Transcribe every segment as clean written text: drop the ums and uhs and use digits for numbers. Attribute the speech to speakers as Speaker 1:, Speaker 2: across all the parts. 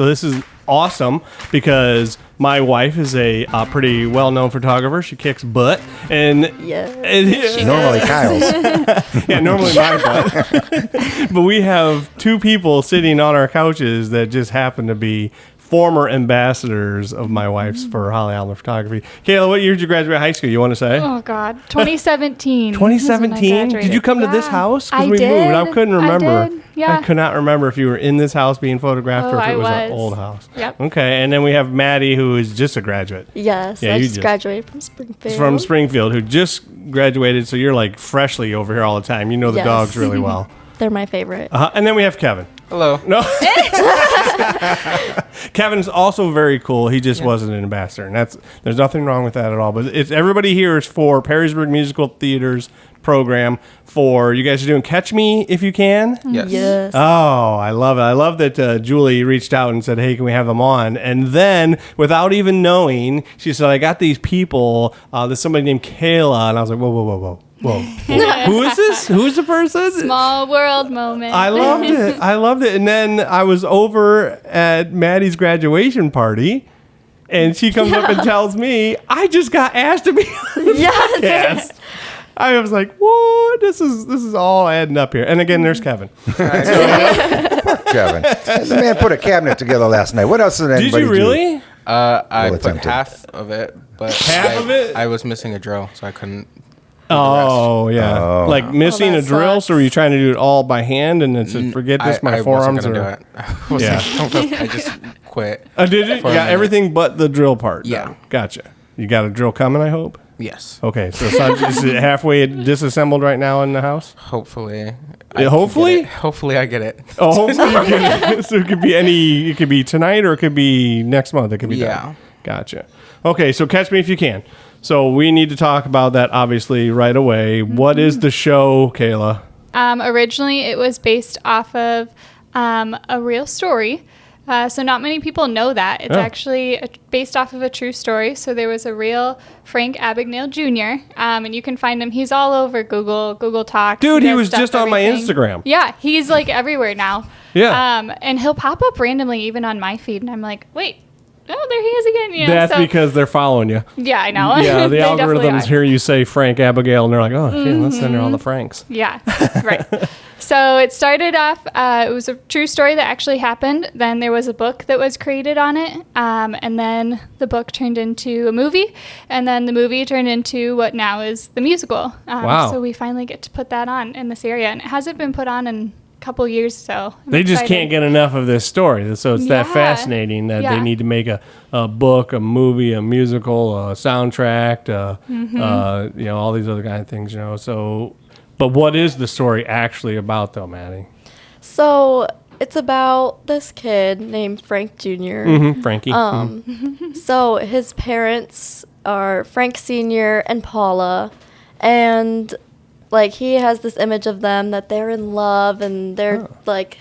Speaker 1: So this is awesome because my wife is a pretty well-known photographer. She kicks butt, and
Speaker 2: Normally Kyle's.
Speaker 1: yeah, normally my butt. But we have two people sitting on our couches that just happen to be former ambassadors of my wife's for Holly Allen Photography. Kayla, what year did you graduate high school? You want to say?
Speaker 3: Oh, God. 2017.
Speaker 1: 2017? Did you come to this house? Because we moved. I couldn't remember.
Speaker 3: I did. Yeah.
Speaker 1: I could not remember if you were in this house being photographed or if it was an old house.
Speaker 3: Yep.
Speaker 1: Okay, and then we have Maddie, who is just a graduate.
Speaker 4: Yes, I just graduated from Springfield.
Speaker 1: From Springfield, who just graduated, so you're like freshly over here all the time. You know the dogs really well.
Speaker 4: They're my favorite.
Speaker 1: And then we have Kevin.
Speaker 5: Hello.
Speaker 1: No. Kevin's also very cool. He just wasn't an ambassador, and there's nothing wrong with that at all. But it's everybody here is for Perrysburg Musical Theater's program. For you guys are doing Catch Me If You Can.
Speaker 4: Yes.
Speaker 1: Oh, I love it. I love that Julie reached out and said, "Hey, can we have them on?" And then, without even knowing, she said, "I got these people. There's somebody named Kayla," and I was like, "Whoa." Who is this? Who's the person?
Speaker 3: Small world moment.
Speaker 1: I loved it. And then I was over at Maddie's graduation party, and she comes up and tells me, I just got asked to be on the podcast. I was like, what? This is all adding up here. And again, there's Kevin.
Speaker 2: Poor Kevin. The man put a cabinet together last night. What else did anybody
Speaker 1: do? Did you really?
Speaker 2: Do?
Speaker 5: I put half of it, but I was missing a drill, so I couldn't.
Speaker 1: Oh, yeah.
Speaker 2: Oh.
Speaker 1: Like missing a drill,
Speaker 4: sucks.
Speaker 1: so were you trying to do it all by hand and then said, forget this, my forearms
Speaker 5: are.
Speaker 1: are...
Speaker 5: I just quit.
Speaker 1: Did you? You got everything but the drill part?
Speaker 5: Yeah.
Speaker 1: Done. Gotcha. You got a drill coming, I hope?
Speaker 5: Yes.
Speaker 1: Okay, so is it halfway disassembled right now in the house?
Speaker 5: Hopefully.
Speaker 1: Hopefully
Speaker 5: I get it.
Speaker 1: Oh, hopefully you get it. So it could be tonight or it could be next month. It could be done. Gotcha. Okay, so Catch Me If You Can. So we need to talk about that, obviously, right away. Mm-hmm. What is the show, Kayla?
Speaker 3: Originally, it was based off of a real story. So not many people know that. It's actually based off of a true story. So there was a real Frank Abagnale Jr., and you can find him. He's all over Google Talk.
Speaker 1: Dude, he was just on my Instagram.
Speaker 3: Yeah, he's like everywhere now.
Speaker 1: Yeah.
Speaker 3: And he'll pop up randomly even on my feed, and I'm like, wait. Oh, there he is again. You know,
Speaker 1: that's because they're following you.
Speaker 3: Yeah, I know.
Speaker 1: Yeah, the algorithms hear you say Frank Abagnale, and they're like, oh, shit, let's send her all the Franks.
Speaker 3: Yeah, right. So it started off, it was a true story that actually happened. Then there was a book that was created on it. And then the book turned into a movie. And then the movie turned into what now is the musical.
Speaker 1: Wow.
Speaker 3: So we finally get to put that on in this area. And it hasn't been put on in couple years, so
Speaker 1: they just can't get enough of this story. So it's that fascinating that they need to make a book, a movie, a musical, a soundtrack, all these other kind of things, So, but what is the story actually about, though, Maddie?
Speaker 4: So it's about this kid named Frank Jr.
Speaker 1: Mm-hmm, Frankie.
Speaker 4: So his parents are Frank Sr. and Paula, and like he has this image of them that they're in love and they're like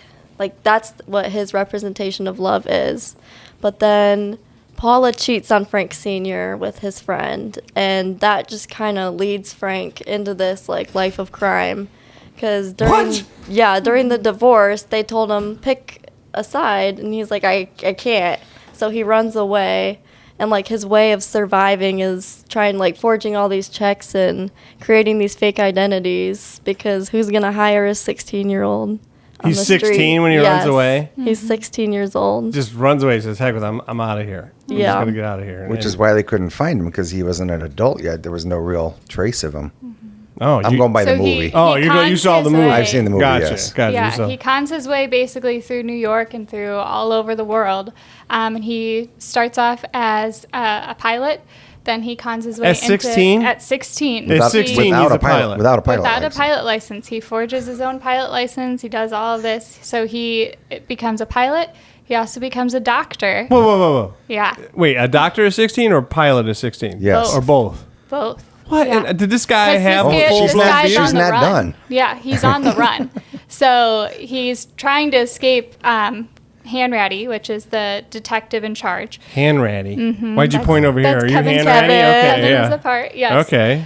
Speaker 4: that's what his representation of love is. But then Paula cheats on Frank Sr. with his friend, and that just kind of leads Frank into this like life of crime. Because during the divorce, they told him pick a side, and he's like, I can't. So he runs away. And, like, his way of surviving is forging all these checks and creating these fake identities because who's going to hire a 16-year-old
Speaker 1: He's 16 when he runs away?
Speaker 4: He's 16 years old.
Speaker 1: Just runs away, says, heck with it, I'm out of here. I'm just going to get out of here.
Speaker 2: Which is why they couldn't find him, because he wasn't an adult yet. There was no real trace of him.
Speaker 1: Oh,
Speaker 2: I'm going by the movie.
Speaker 1: You saw the movie.
Speaker 2: I've seen the movie, yes.
Speaker 1: Gotcha.
Speaker 3: Yeah, he cons his way basically through New York and through all over the world. And he starts off as a pilot. Then he cons his way
Speaker 1: at 16?
Speaker 3: At 16.
Speaker 1: At 16, he's a pilot.
Speaker 2: Without a pilot
Speaker 3: Without
Speaker 2: license.
Speaker 3: a pilot license. He forges his own pilot license. He does all of this. So he becomes a pilot. He also becomes a doctor.
Speaker 1: Whoa.
Speaker 3: Yeah.
Speaker 1: Wait, a doctor is 16 or pilot is 16?
Speaker 2: Yes.
Speaker 1: Or both?
Speaker 3: Both.
Speaker 1: What?
Speaker 3: Yeah.
Speaker 1: And did this guy have
Speaker 2: she's not
Speaker 3: run.
Speaker 2: done.
Speaker 3: Yeah, he's on the run. So he's trying to escape Hanratty, which is the detective in charge.
Speaker 1: Hanratty?
Speaker 3: Mm-hmm.
Speaker 1: Why'd you point over here? Are you
Speaker 3: Kevin's
Speaker 1: Hanratty? Okay,
Speaker 3: Kevin's the part, yes.
Speaker 1: Okay.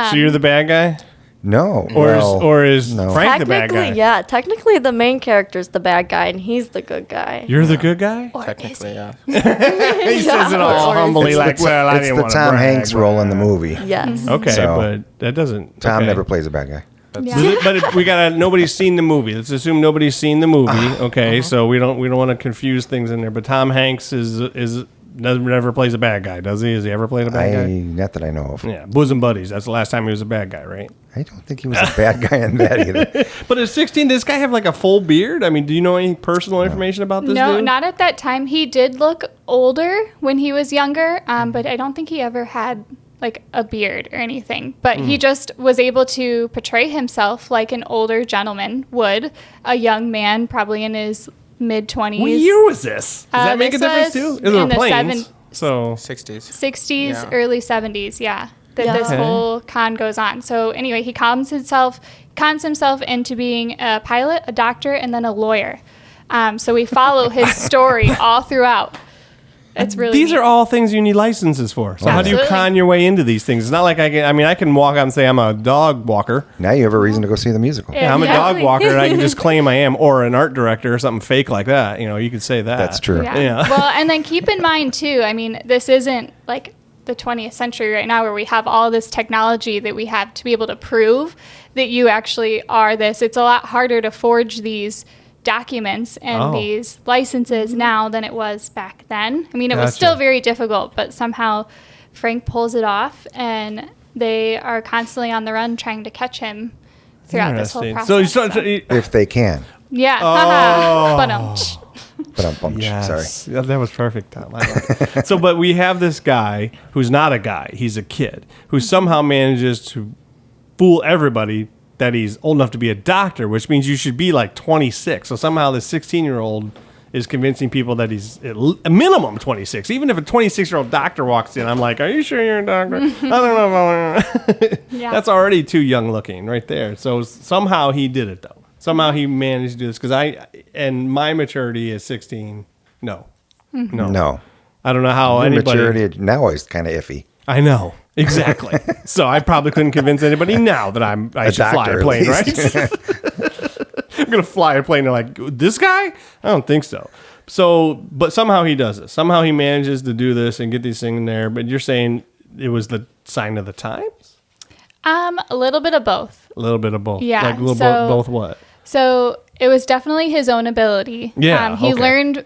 Speaker 1: So you're the bad guy?
Speaker 2: No.
Speaker 1: Or is
Speaker 2: no.
Speaker 1: Frank the bad guy?
Speaker 4: Yeah, technically the main character's the bad guy and he's the good guy.
Speaker 1: You're the good guy?
Speaker 3: Or
Speaker 5: Technically,
Speaker 3: is
Speaker 5: yeah.
Speaker 1: He says it all humbly, like, well, I
Speaker 2: it's
Speaker 1: didn't
Speaker 2: the
Speaker 1: want to
Speaker 2: Tom
Speaker 1: brag,
Speaker 2: Hanks
Speaker 1: but-
Speaker 2: role in the movie.
Speaker 4: Yes.
Speaker 1: Okay,
Speaker 2: So-
Speaker 1: but that doesn't.
Speaker 2: Tom
Speaker 1: okay.
Speaker 2: never plays a bad guy.
Speaker 3: Yeah.
Speaker 1: But we gotta. Nobody's seen the movie. Let's assume nobody's seen the movie. Okay, so we don't want to confuse things in there. But Tom Hanks is never plays a bad guy, does he? Has he ever played a bad guy?
Speaker 2: Not that I know of.
Speaker 1: Yeah, Bosom Buddies. That's the last time he was a bad guy, right?
Speaker 2: I don't think he was a bad guy in that either.
Speaker 1: But at 16, does this guy have like a full beard? I mean, do you know any personal information about this
Speaker 3: No,
Speaker 1: dude?
Speaker 3: not at that time. He did look older when he was younger, but I don't think he ever had like a beard or anything. But he just was able to portray himself like an older gentleman would, a young man probably in his mid-20s.
Speaker 1: What year was this? Does that make a
Speaker 3: this
Speaker 1: difference
Speaker 3: was
Speaker 1: too? There were
Speaker 3: in the
Speaker 1: planes. So
Speaker 5: 60s.
Speaker 3: 60s,
Speaker 5: Yeah.
Speaker 3: early 70s, yeah. That
Speaker 4: Yeah.
Speaker 3: this
Speaker 1: Okay.
Speaker 3: whole con goes on. So anyway, he cons himself into being a pilot, a doctor, and then a lawyer. So we follow his story all throughout. It's really
Speaker 1: these
Speaker 3: neat.
Speaker 1: are all things you need licenses for. So how do you
Speaker 3: Absolutely.
Speaker 1: con your way into these things? It's not like I can walk out and say I'm a dog walker.
Speaker 2: Now you have a reason to go see the musical.
Speaker 3: Yeah.
Speaker 1: I'm a dog
Speaker 3: Exactly.
Speaker 1: walker, and I can just claim I am, or an art director, or something fake like that. You know, you could say that.
Speaker 2: That's true.
Speaker 3: Yeah. Well, and then keep in mind too, I mean, this isn't like the 20th century right now where we have all this technology that we have to be able to prove that you actually are this. It's a lot harder to forge these documents and these licenses now than it was back then. I mean, it was
Speaker 1: Gotcha.
Speaker 3: still very difficult, but somehow Frank pulls it off and they are constantly on the run trying to catch him throughout this whole
Speaker 1: Interesting.
Speaker 3: process.
Speaker 1: So you start.
Speaker 2: If they can.
Speaker 3: Yeah.
Speaker 2: But
Speaker 1: Yes.
Speaker 2: sorry.
Speaker 1: Yeah, that was perfect, Tom. I like it. So, but we have this guy who's not a guy. He's a kid who somehow manages to fool everybody that he's old enough to be a doctor, which means you should be like 26. So somehow this 16-year-old is convincing people that he's at a minimum 26. Even if a 26-year-old doctor walks in, I'm like, are you sure you're a doctor? I don't know if I
Speaker 3: Yeah.
Speaker 1: That's already too young looking right there. So somehow he did it, though. Somehow he managed to do this because and my maturity is 16. No.
Speaker 2: No.
Speaker 1: I don't know how
Speaker 2: Your
Speaker 1: anybody.
Speaker 2: maturity now is kind of iffy.
Speaker 1: I know exactly. So I probably couldn't convince anybody now that I should fly
Speaker 2: doctor,
Speaker 1: a
Speaker 2: at
Speaker 1: plane,
Speaker 2: least.
Speaker 1: right? I'm gonna fly a plane. They're like, this guy? I don't think so. So, but somehow he does it. Somehow he manages to do this and get these things in there. But you're saying it was the sign of the times?
Speaker 3: A little bit of both.
Speaker 1: A little bit of both.
Speaker 3: Yeah,
Speaker 1: Like a little
Speaker 3: so-
Speaker 1: both what?
Speaker 3: So it was definitely his own ability.
Speaker 1: Yeah,
Speaker 3: He
Speaker 1: okay.
Speaker 3: learned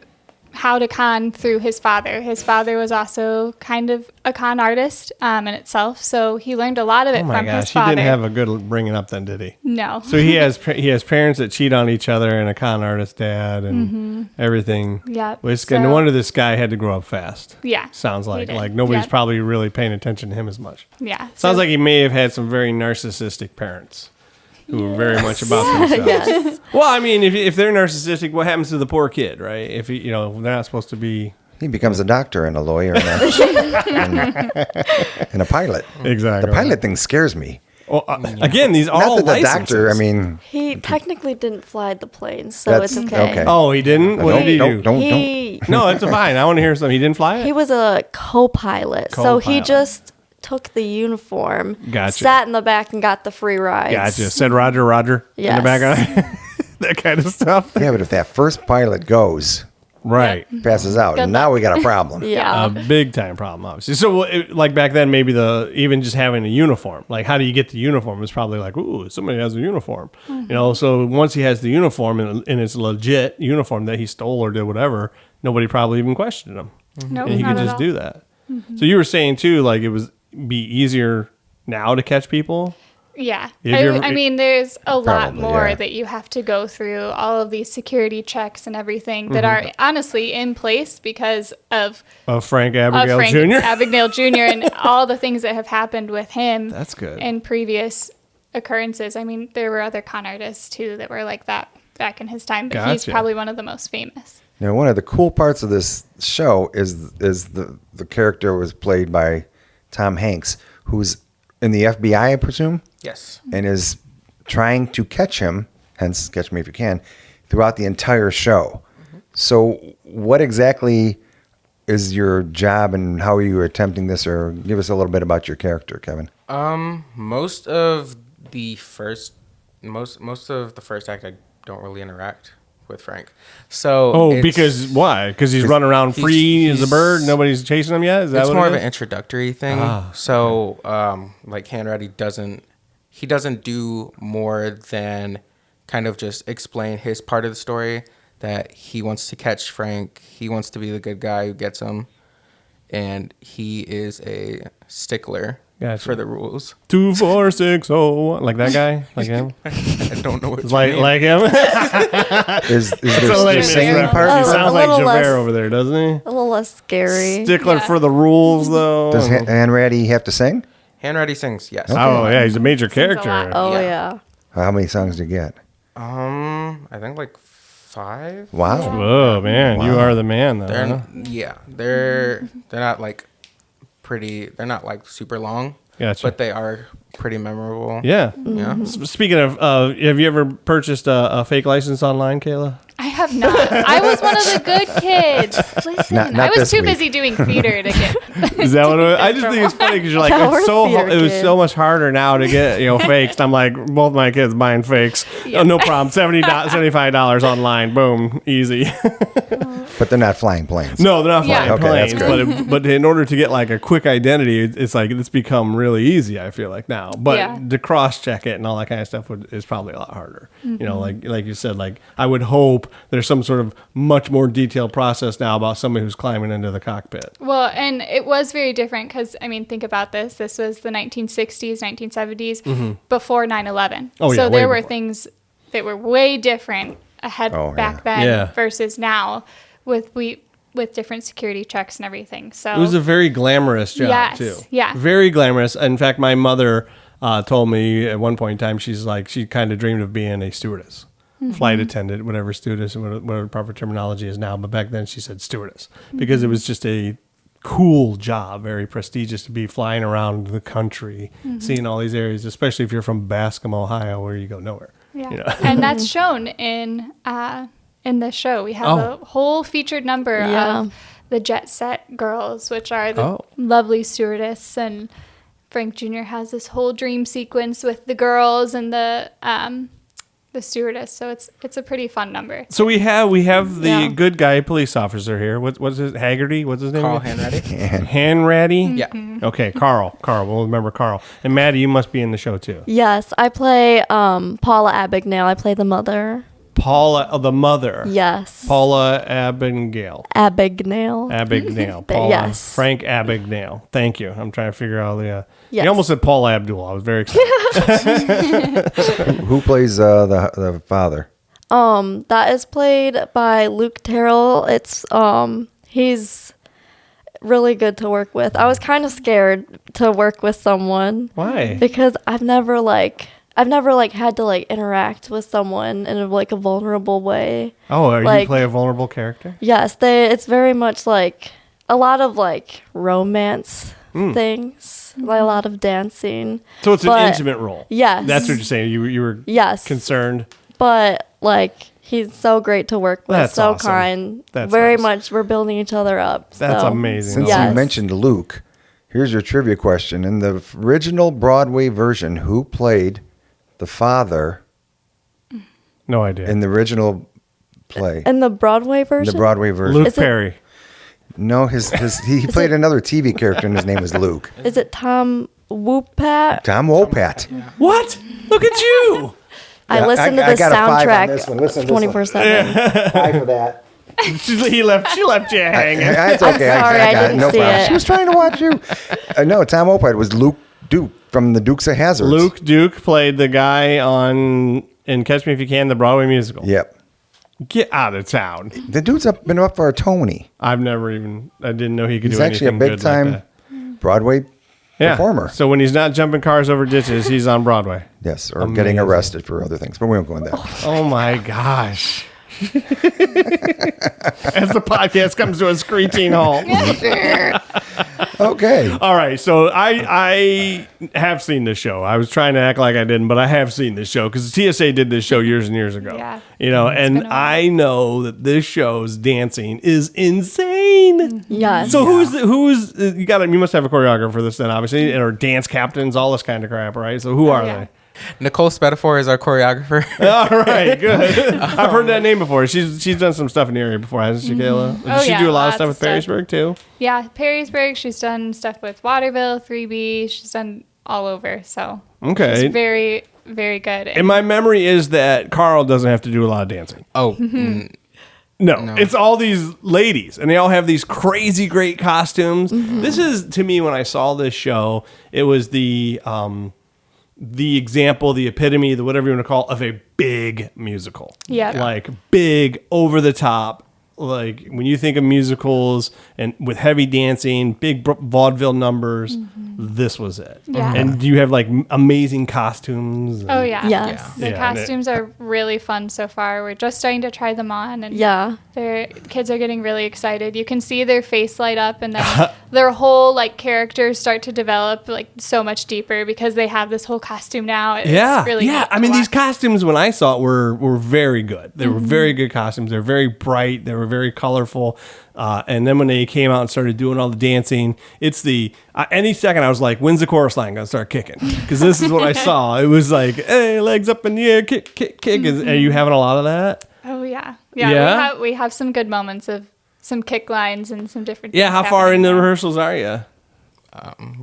Speaker 3: how to con through his father. His father was also kind of a con artist in itself, so he learned a lot of it
Speaker 1: Oh my
Speaker 3: from his
Speaker 1: gosh, he
Speaker 3: father.
Speaker 1: didn't have a good bringing up then, did he?
Speaker 3: No.
Speaker 1: So he has parents that cheat on each other and a con artist dad and everything.
Speaker 3: Yep.
Speaker 1: Well,
Speaker 3: So-
Speaker 1: no wonder this guy had to grow up fast.
Speaker 3: Yeah,
Speaker 1: Sounds
Speaker 3: he
Speaker 1: like
Speaker 3: did.
Speaker 1: nobody's
Speaker 3: Yep.
Speaker 1: probably really paying attention to him as much.
Speaker 3: Yeah.
Speaker 1: Sounds like he may have had some very narcissistic parents who were very much about themselves.
Speaker 4: Yes.
Speaker 1: Well, I mean, if they're narcissistic, what happens to the poor kid, right? If they're not supposed to be
Speaker 2: He becomes a doctor and a lawyer and a pilot.
Speaker 1: exactly
Speaker 2: The pilot thing scares me.
Speaker 1: Well, again, these are all
Speaker 2: Not that the
Speaker 1: licenses.
Speaker 2: doctor, I mean,
Speaker 4: He technically didn't fly the plane, so
Speaker 2: That's
Speaker 4: it's okay.
Speaker 2: okay.
Speaker 1: Oh, he didn't. What did he do?
Speaker 2: don't.
Speaker 1: No, it's fine. I want to hear something. He didn't fly it.
Speaker 4: He was a co-pilot, so he
Speaker 1: Co-pilot.
Speaker 4: just took the uniform,
Speaker 1: Gotcha.
Speaker 4: sat in the back, and got the free rides.
Speaker 1: Gotcha. Said Roger in the
Speaker 4: Yes.
Speaker 1: background. That kind of stuff.
Speaker 2: Yeah, but if that first pilot goes,
Speaker 1: Right.
Speaker 2: passes out,
Speaker 3: Good
Speaker 2: now we got a problem.
Speaker 4: Yeah.
Speaker 1: A big time problem, obviously. So, like back then, maybe even just having a uniform. Like, how do you get the uniform? It's probably like, ooh, somebody has a uniform. So once he has the uniform and it's a legit uniform that he stole or did whatever, nobody probably even questioned him.
Speaker 3: Nope,
Speaker 1: And he could
Speaker 3: not at
Speaker 1: just
Speaker 3: all.
Speaker 1: do that. So you were saying too, like it was be easier now to catch people.
Speaker 3: Yeah.
Speaker 1: Have you ever-
Speaker 3: I mean, there's a lot
Speaker 2: Probably,
Speaker 3: more
Speaker 2: yeah.
Speaker 3: that you have to go through, all of these security checks and everything that are honestly in place because of
Speaker 1: Frank Abagnale
Speaker 3: Frank
Speaker 1: Jr.
Speaker 3: Abagnale Jr. and all the things that have happened with him.
Speaker 1: That's good.
Speaker 3: In previous occurrences. I mean, there were other con artists too that were like that back in his time, but he's
Speaker 1: Gotcha.
Speaker 3: probably one of the most famous.
Speaker 2: Now, one of the cool parts of this show is the character was played by Tom Hanks, who's in the FBI, I presume,
Speaker 5: Yes.
Speaker 2: and is trying to catch him, hence Catch Me If You Can, throughout the entire show. So what exactly is your job and how are you attempting this? Or give us a little bit about your character, Kevin.
Speaker 5: Most of the first most of the first act, I don't really interact with Frank. So
Speaker 1: because why? Because he's running around free as a bird. Nobody's chasing him yet. Is that
Speaker 5: it's
Speaker 1: what
Speaker 5: more
Speaker 1: it
Speaker 5: of
Speaker 1: is?
Speaker 5: an introductory thing. Like Hanratty doesn't do more than kind of just explain his part of the story, that he wants to catch Frank. He wants to be the good guy who gets him, and he is a stickler for the rules.
Speaker 1: 24601, like that guy, like him.
Speaker 5: I don't know what
Speaker 1: like him.
Speaker 2: Is there singing part?
Speaker 1: He sounds like
Speaker 4: little
Speaker 1: Javert
Speaker 4: less-
Speaker 1: over there, doesn't he?
Speaker 4: A little less scary.
Speaker 1: Stickler for the rules, though.
Speaker 2: Does Hanratty have to sing?
Speaker 5: Hanratty sings, yes.
Speaker 1: Oh yeah, he's a major character.
Speaker 3: lot.
Speaker 4: Oh
Speaker 5: Yeah.
Speaker 4: yeah.
Speaker 2: How many songs do you get?
Speaker 5: I think like 5.
Speaker 2: Wow.
Speaker 1: Oh man, you are the man, though.
Speaker 5: They're
Speaker 1: huh?
Speaker 5: they're not like pretty. They're not like super long.
Speaker 1: Gotcha.
Speaker 5: But they are pretty memorable.
Speaker 1: Yeah.
Speaker 5: Yeah.
Speaker 1: Speaking of, have you ever purchased a fake license online, Kayla?
Speaker 3: I have not. I was one of the good kids. Listen,
Speaker 2: Not
Speaker 3: I was
Speaker 2: this
Speaker 3: too
Speaker 2: week.
Speaker 3: busy doing theater to get.
Speaker 1: Is that what it was? I just think it's funny because you're like,
Speaker 4: Yeah,
Speaker 1: it's
Speaker 4: we're
Speaker 1: so
Speaker 4: theater
Speaker 1: it was so
Speaker 4: kids.
Speaker 1: much harder now to get fakes. I'm like, both my kids buying fakes.
Speaker 3: Yeah.
Speaker 1: Oh, no problem. $75 online. Boom, easy.
Speaker 2: But they're not flying planes.
Speaker 1: No, they're not
Speaker 3: Yeah.
Speaker 1: flying
Speaker 2: Okay, that's
Speaker 1: planes.
Speaker 2: good.
Speaker 1: But in order to get like a quick identity, it's like it's become really easy. I feel like now, but
Speaker 3: Yeah.
Speaker 1: to cross check it and all that kind of stuff is probably a lot harder. You know, like you said, like I would hope there's some sort of much more detailed process now about somebody who's climbing into the cockpit.
Speaker 3: Well, and it was very different because, I mean, think about this. This was the 1960s, 1970s, before 9/11.
Speaker 1: Oh, yeah,
Speaker 3: so
Speaker 1: way
Speaker 3: there were
Speaker 1: before.
Speaker 3: things that were way different back then
Speaker 1: Yeah.
Speaker 3: versus now with different security checks and everything. So
Speaker 1: It was a very glamorous job
Speaker 3: Yes,
Speaker 1: too.
Speaker 3: yeah.
Speaker 1: Very glamorous. In fact, my mother told me at one point in time, she's like, she kind of dreamed of being a stewardess, flight attendant, whatever stewardess, whatever proper terminology is now. But back then she said stewardess because it was just a cool job, very prestigious to be flying around the country, seeing all these areas, especially if you're from Bascom, Ohio, where you go nowhere.
Speaker 3: yeah.
Speaker 1: You know?
Speaker 3: And that's shown in the show. We have a whole featured number
Speaker 4: Yeah.
Speaker 3: of the Jet Set girls, which are the
Speaker 1: Oh.
Speaker 3: lovely stewardess, and Frank Jr. has this whole dream sequence with the girls and the stewardess. So it's a pretty fun number.
Speaker 1: So we have the
Speaker 4: Yeah.
Speaker 1: good guy police officer here. What's his Haggerty? What's his name?
Speaker 5: Carl
Speaker 1: again?
Speaker 5: Hanratty.
Speaker 1: Hanratty?
Speaker 5: Yeah.
Speaker 1: Okay, Carl. We'll remember Carl. And Maddie, you must be in the show too.
Speaker 4: Yes, I play Paula Abagnale. I play the mother.
Speaker 1: Paula, the mother.
Speaker 4: Yes.
Speaker 1: Paula Abagnale.
Speaker 4: Abagnale.
Speaker 1: Paula.
Speaker 4: Yes.
Speaker 1: Frank Abagnale. Thank you. I'm trying to figure out the.
Speaker 4: Yes.
Speaker 1: You almost said Paula Abdul. I was very excited.
Speaker 2: Who plays the father?
Speaker 4: That is played by Luke Terrell. It's he's really good to work with. I was kind of scared to work with someone
Speaker 1: Why?
Speaker 4: because I've never had to interact with someone in a vulnerable way.
Speaker 1: Oh, you
Speaker 4: like-
Speaker 1: play a vulnerable character?
Speaker 4: Yes, it's very much like a lot of romance things, like a lot of dancing.
Speaker 1: So it's an
Speaker 4: But-
Speaker 1: intimate role.
Speaker 4: Yes.
Speaker 1: That's what you're saying. You were
Speaker 4: Yes.
Speaker 1: concerned.
Speaker 4: But he's so great to work with,
Speaker 1: That's
Speaker 4: so
Speaker 1: awesome.
Speaker 4: kind.
Speaker 1: That's
Speaker 4: very
Speaker 1: nice.
Speaker 4: much we're building each other up.
Speaker 1: That's
Speaker 4: so.
Speaker 1: amazing.
Speaker 2: Since
Speaker 4: Yes.
Speaker 2: you mentioned Luke, here's your trivia question. In the original Broadway version, who played the father
Speaker 1: No idea.
Speaker 2: in the original play?
Speaker 4: In the Broadway version?
Speaker 2: The Broadway version.
Speaker 1: Luke
Speaker 4: Is it-
Speaker 1: Perry.
Speaker 2: No, he played another TV character, and his name was Luke.
Speaker 4: Is it Tom Woopat?
Speaker 2: Tom Wopat.
Speaker 1: What? Look at you.
Speaker 4: I listened to
Speaker 2: I
Speaker 4: the
Speaker 2: got a 5 on this one.
Speaker 4: soundtrack
Speaker 2: Listen to this one.
Speaker 4: 24/7.
Speaker 2: 5 for that.
Speaker 1: She left you hanging.
Speaker 2: It's okay.
Speaker 4: I'm sorry,
Speaker 2: I
Speaker 4: I
Speaker 2: got it.
Speaker 4: didn't
Speaker 2: No
Speaker 4: see
Speaker 2: problem.
Speaker 4: it.
Speaker 2: She was trying to watch you. No, Tom Wopat was Luke Duke from the Dukes of Hazzard.
Speaker 1: Luke Duke played the guy in Catch Me If You Can, the Broadway musical.
Speaker 2: Yep.
Speaker 1: Get out of town.
Speaker 2: The dude's been up for a Tony.
Speaker 1: I didn't know he could
Speaker 2: He's
Speaker 1: do
Speaker 2: actually a
Speaker 1: anything
Speaker 2: big
Speaker 1: good
Speaker 2: time
Speaker 1: like that.
Speaker 2: Broadway performer.
Speaker 1: So when he's not jumping cars over ditches, he's on Broadway.
Speaker 2: Yes, or
Speaker 1: Amazing.
Speaker 2: getting arrested for other things, but we won't go in there.
Speaker 1: Oh my gosh. As the podcast comes to a screeching halt.
Speaker 2: Okay.
Speaker 1: All right, so I have seen this show. I was trying to act like I didn't, but I have seen this show because TSA did this show years and years ago.
Speaker 3: Yeah.
Speaker 1: You know, and
Speaker 3: been a while.
Speaker 1: I know that this show's dancing is insane.
Speaker 4: Yes.
Speaker 1: So who's you must have a choreographer for this then, obviously, or dance captains, all this kind of crap, right? So who are
Speaker 3: yeah.
Speaker 1: they?
Speaker 5: Nicole Spetafor is our choreographer.
Speaker 1: All right, good. I've heard that name before. She's done some stuff in the area before, hasn't she, Kayla?
Speaker 3: Oh,
Speaker 1: Does she
Speaker 3: yeah,
Speaker 1: do a lot of
Speaker 3: lots
Speaker 1: stuff
Speaker 3: of
Speaker 1: with
Speaker 3: stuff.
Speaker 1: Perrysburg too?
Speaker 3: Yeah, Perrysburg. She's done stuff with Waterville, 3B. She's done all over. So
Speaker 1: Okay.
Speaker 3: she's very, very good.
Speaker 1: And my memory is that Carl doesn't have to do a lot of dancing.
Speaker 5: Oh,
Speaker 1: No, it's all these ladies, and they all have these crazy great costumes. This is, to me, when I saw this show, it was the example, the epitome, the whatever you want to call it, of a big musical.
Speaker 3: Yeah.
Speaker 1: Like big, over the top. Like when you think of musicals and with heavy dancing, big vaudeville numbers, this was it.
Speaker 3: Yeah.
Speaker 1: And you have like amazing costumes.
Speaker 3: Oh, yeah.
Speaker 4: Yes.
Speaker 3: The
Speaker 1: Yeah, and
Speaker 3: costumes are really fun so far. We're just starting to try them on, and
Speaker 4: Yeah.
Speaker 3: their kids are getting really excited. You can see their face light up, and then their whole like characters start to develop like so much deeper because they have this whole costume now. It's really neat
Speaker 1: I
Speaker 3: to
Speaker 1: mean, these
Speaker 3: watch.
Speaker 1: costumes when I saw it were very good. They were very good costumes. They're very bright. They were very colorful. And then when they came out and started doing all the dancing, it's any second I was like, when's the chorus line gonna start kicking? Because this is what I saw. It was like, hey, legs up in the air, kick, kick, kick. Are you having a lot of that?
Speaker 3: Oh yeah,
Speaker 1: Yeah?
Speaker 3: We have some good moments of some kick lines and some different.
Speaker 1: Yeah.
Speaker 3: things
Speaker 1: How far
Speaker 3: happening
Speaker 1: into the
Speaker 3: there.
Speaker 1: rehearsals are you?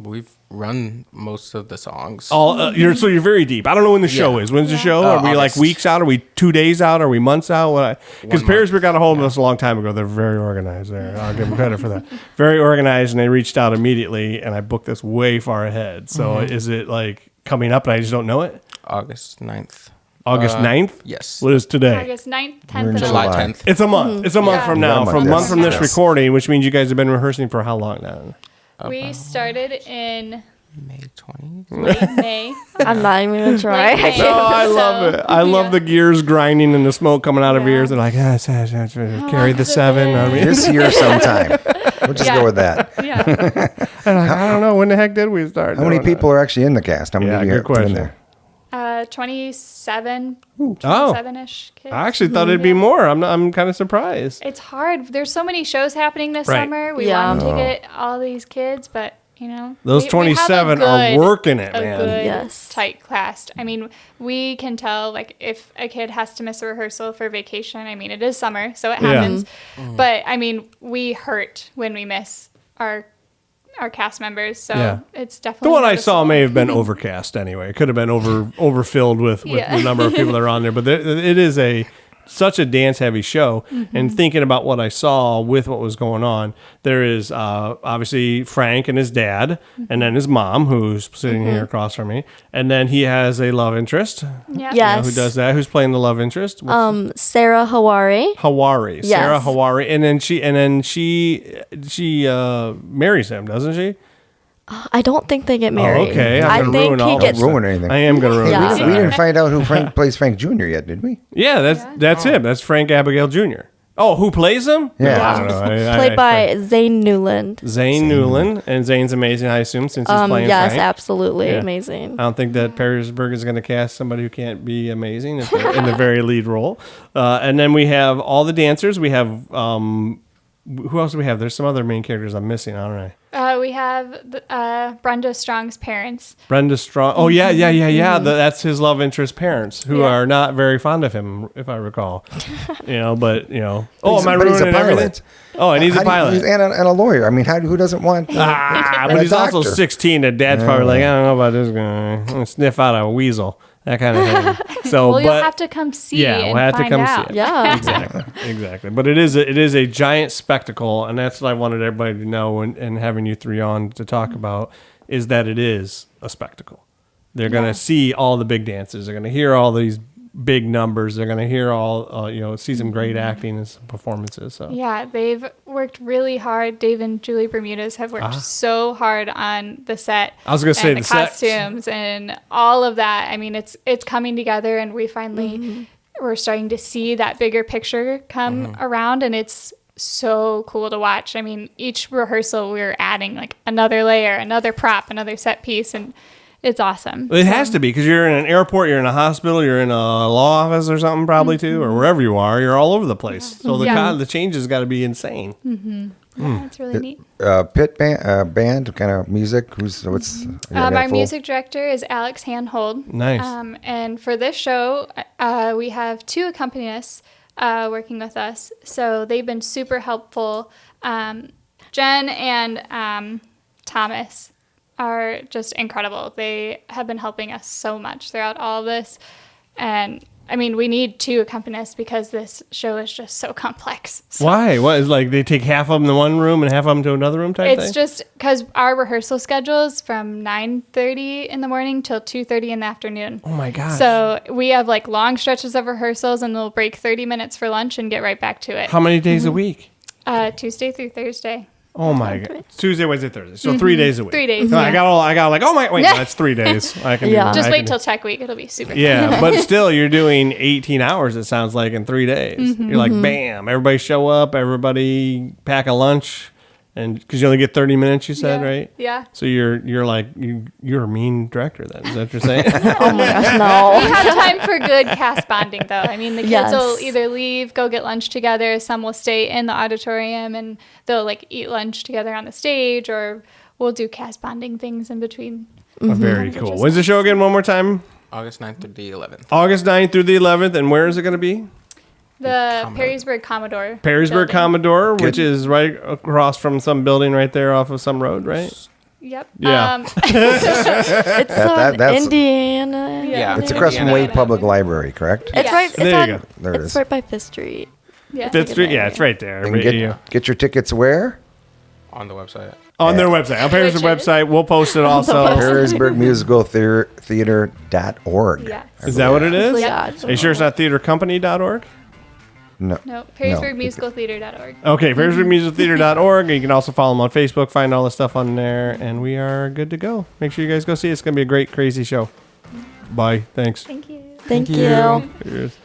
Speaker 5: we've run most of the songs.
Speaker 1: So you're very deep. I don't know when the show is. When's the show? Are we like
Speaker 5: August.
Speaker 1: weeks out? Are we 2 days out? Are we months out? Because
Speaker 5: 1 month.
Speaker 1: Perrysburg got a hold of us a long time ago. They're very organized there. I'll give them credit for that. Very organized, and they reached out immediately, and I booked this way far ahead. So is it like coming up and I just don't know it?
Speaker 5: August 9th.
Speaker 1: August 9th?
Speaker 5: Yes.
Speaker 1: What is today?
Speaker 3: August 9th, 10th,
Speaker 2: We're in
Speaker 3: and
Speaker 5: July
Speaker 3: 11th.
Speaker 5: 10th.
Speaker 1: It's a month. It's a month
Speaker 3: Yeah.
Speaker 1: from now.
Speaker 2: Yeah,
Speaker 1: From a month from this
Speaker 2: yes.
Speaker 1: recording, which means you guys have been rehearsing for how long now?
Speaker 3: We started in
Speaker 5: May 20th.
Speaker 3: late May.
Speaker 4: I'm not even gonna try.
Speaker 3: Like,
Speaker 1: Oh, I love it. I love
Speaker 3: yeah.
Speaker 1: the gears grinding and the smoke coming out of
Speaker 3: Yeah.
Speaker 1: ears. They're like, carry the
Speaker 3: is it
Speaker 1: 7.
Speaker 3: been?
Speaker 1: I mean,
Speaker 2: This year sometime. We'll just
Speaker 3: Yeah.
Speaker 2: go with that.
Speaker 3: Yeah.
Speaker 1: and I don't know. When the heck did we start?
Speaker 2: How many
Speaker 1: doing
Speaker 2: people are actually in the cast? How many
Speaker 1: Yeah,
Speaker 2: do you
Speaker 1: good
Speaker 2: have put in
Speaker 1: question.
Speaker 2: there?
Speaker 3: 27,
Speaker 1: Oh.
Speaker 3: 27-ish kids.
Speaker 1: I actually thought it'd be more. I'm kind of surprised.
Speaker 3: It's hard. There's so many shows happening this
Speaker 1: Right.
Speaker 3: summer. We
Speaker 4: Yeah.
Speaker 3: want to get all these kids, but you know,
Speaker 1: Those
Speaker 3: we have
Speaker 1: 27 are working it,
Speaker 3: a
Speaker 1: man.
Speaker 3: good,
Speaker 4: Yes.
Speaker 3: tight class. I mean, we can tell like if a kid has to miss a rehearsal for vacation. I mean, it is summer, so it
Speaker 1: Yeah.
Speaker 3: happens. But I mean, we hurt when we miss our cast members. So
Speaker 1: Yeah.
Speaker 3: it's definitely
Speaker 1: The one I saw
Speaker 3: noticeable.
Speaker 1: may have been overcast anyway. It could have been overfilled with
Speaker 3: Yeah.
Speaker 1: the number of people that are on there. But it is such a dance heavy show. And thinking about what I saw with what was going on, there is obviously Frank and his dad, and then his mom, who's sitting here across from me. And then he has a love interest.
Speaker 3: Yeah.
Speaker 4: Yes.
Speaker 1: Who does that? Who's playing the love interest?
Speaker 4: Sarah Hawari.
Speaker 1: Hawari,
Speaker 4: Yes.
Speaker 1: Sarah Hawari, and then she marries him, doesn't she?
Speaker 4: I don't think they get married.
Speaker 1: okay. I'm
Speaker 4: I
Speaker 1: gonna
Speaker 4: think
Speaker 1: ruin
Speaker 4: he
Speaker 1: all
Speaker 4: gets.
Speaker 1: of
Speaker 2: Ruin anything.
Speaker 1: I am gonna ruin.
Speaker 4: Yeah.
Speaker 1: this.
Speaker 2: We didn't find out who plays Frank Jr. yet, did we?
Speaker 1: Yeah, that's him. That's Frank Abagnale Jr. Oh, who plays him?
Speaker 2: Yeah.
Speaker 1: No, I don't know.
Speaker 4: Played by Zane Newland.
Speaker 1: Zane Newland, and Zane's amazing, I assume, since he's playing
Speaker 4: Yes,
Speaker 1: Frank.
Speaker 4: absolutely
Speaker 1: Yeah.
Speaker 4: amazing.
Speaker 1: I don't think that Perrysburg is going to cast somebody who can't be amazing in the very lead role. And then we have all the dancers. We have who else do we have? There's some other main characters I'm missing, aren't I?
Speaker 3: We have Brenda Strong's parents.
Speaker 1: Brenda Strong. Oh yeah. That's his love interest parents, who
Speaker 3: Yeah.
Speaker 1: are not very fond of him, if I recall. But Oh,
Speaker 2: He's-
Speaker 1: am I
Speaker 2: but he's a
Speaker 1: ruining everything?
Speaker 2: pilot.
Speaker 1: Oh, and he's a pilot.
Speaker 2: And a lawyer. I mean, who doesn't want?
Speaker 1: But
Speaker 2: and a
Speaker 1: he's also
Speaker 2: doctor.
Speaker 1: 16. And Dad's probably like, I don't know about this guy. I'm gonna sniff out a weasel, that kind of thing. So,
Speaker 3: Well, you'll
Speaker 1: but
Speaker 3: have to come see.
Speaker 1: yeah,
Speaker 3: and
Speaker 1: we'll have to
Speaker 3: find
Speaker 1: come
Speaker 3: out.
Speaker 1: see it.
Speaker 4: Yeah.
Speaker 1: exactly. But it is a giant spectacle, and that's what I wanted everybody to know. And having you three on to talk about is that it is a spectacle. They're gonna see all the big dances. They're gonna hear all these big numbers. They're gonna hear all see some great acting and some performances. So
Speaker 3: Yeah, they've worked really hard. Dave and Julie Bermudez have worked so hard on the set.
Speaker 1: I was gonna say
Speaker 3: and
Speaker 1: the
Speaker 3: the
Speaker 1: sets.
Speaker 3: costumes and all of that. I mean, it's coming together, and we finally we're starting to see that bigger picture come around, and it's so cool to watch. I mean, each rehearsal we're adding like another layer, another prop, another set piece, and it's awesome.
Speaker 1: It has to be because you're in an airport, you're in a hospital, you're in a law office or something probably too, or wherever you are. You're all over the place. So the changes got to be insane.
Speaker 3: Yeah, it's really neat.
Speaker 2: Pit band kind of music.
Speaker 3: Our music director is Alex Handhold.
Speaker 1: Nice.
Speaker 3: And for this show, we have 2 accompanists working with us. So they've been super helpful. Jen and Thomas are just incredible. They have been helping us so much throughout all of this. And I mean, we need 2 accompanists because this show is just so complex. So
Speaker 1: Why? What is like they take half of them to one room and half of them to another room type thing?
Speaker 3: it's just because our rehearsal schedule is from 9:30 in the morning till 2:30 in the afternoon.
Speaker 1: Oh my gosh.
Speaker 3: So we have like long stretches of rehearsals and we'll break 30 minutes for lunch and get right back to it.
Speaker 1: How many days a week?
Speaker 3: Tuesday through Thursday.
Speaker 1: Oh my god! It's Tuesday, Wednesday, Thursday. So 3 days a week.
Speaker 3: 3 days.
Speaker 1: No,
Speaker 3: Yeah.
Speaker 1: I got like, oh my, wait, no, that's 3 days. I can do that.
Speaker 3: Just
Speaker 1: I
Speaker 3: wait
Speaker 1: can
Speaker 3: till tech week. It'll be super
Speaker 1: Yeah, but still, you're doing 18 hours, it sounds like, in 3 days. You're like, bam, everybody show up, everybody pack a lunch, and because you only get 30 minutes, you said,
Speaker 3: Yeah.
Speaker 1: right?
Speaker 3: Yeah.
Speaker 1: So you're like, you're a mean director then. Is that what you're saying?
Speaker 4: Oh my gosh, no.
Speaker 3: We have time for good cast bonding, though. I mean, the kids
Speaker 4: Yes.
Speaker 3: will either leave, go get lunch together. Some will stay in the auditorium and they'll like eat lunch together on the stage, or we'll do cast bonding things in between.
Speaker 1: Oh, very cool. When's the show again? One more time?
Speaker 5: August 9th through the 11th.
Speaker 1: August 9th through the 11th. And where is it going to be?
Speaker 3: The Perrysburg Commodore.
Speaker 1: Perrysburg
Speaker 3: building.
Speaker 1: Commodore, which is right across from some building right there off of some road, right?
Speaker 3: Yep.
Speaker 1: Yeah.
Speaker 4: It's
Speaker 2: that's-
Speaker 4: Indiana.
Speaker 5: Yeah.
Speaker 2: It's across from
Speaker 5: Indiana.
Speaker 2: Wade Public Library, correct?
Speaker 4: It's
Speaker 3: Yes.
Speaker 4: right. It's
Speaker 1: There you
Speaker 4: on,
Speaker 1: go.
Speaker 2: There it
Speaker 4: it's
Speaker 2: is.
Speaker 4: right by Fifth Street.
Speaker 3: Yeah.
Speaker 1: Fifth Street. Yeah, it's right there.
Speaker 2: And
Speaker 1: Yeah.
Speaker 2: get your tickets where?
Speaker 5: On the website.
Speaker 1: On their website. On Perrysburg
Speaker 3: Which is-
Speaker 1: website. We'll post it also.
Speaker 2: PerrysburgMusicalTheater.org.
Speaker 3: Yes.
Speaker 1: Is that what it is?
Speaker 4: Yeah.
Speaker 1: Are you sure it's not theatercompany.org?
Speaker 2: No.
Speaker 3: No, PerrysburgMusicalTheater.org.
Speaker 1: Okay, PerrysburgMusicalTheater.org. You can also follow them on Facebook, find all the stuff on there, and we are good to go. Make sure you guys go see it. It's going to be a great, crazy show. Bye. Thanks.
Speaker 3: Thank you.
Speaker 4: Thank you.
Speaker 1: Cheers.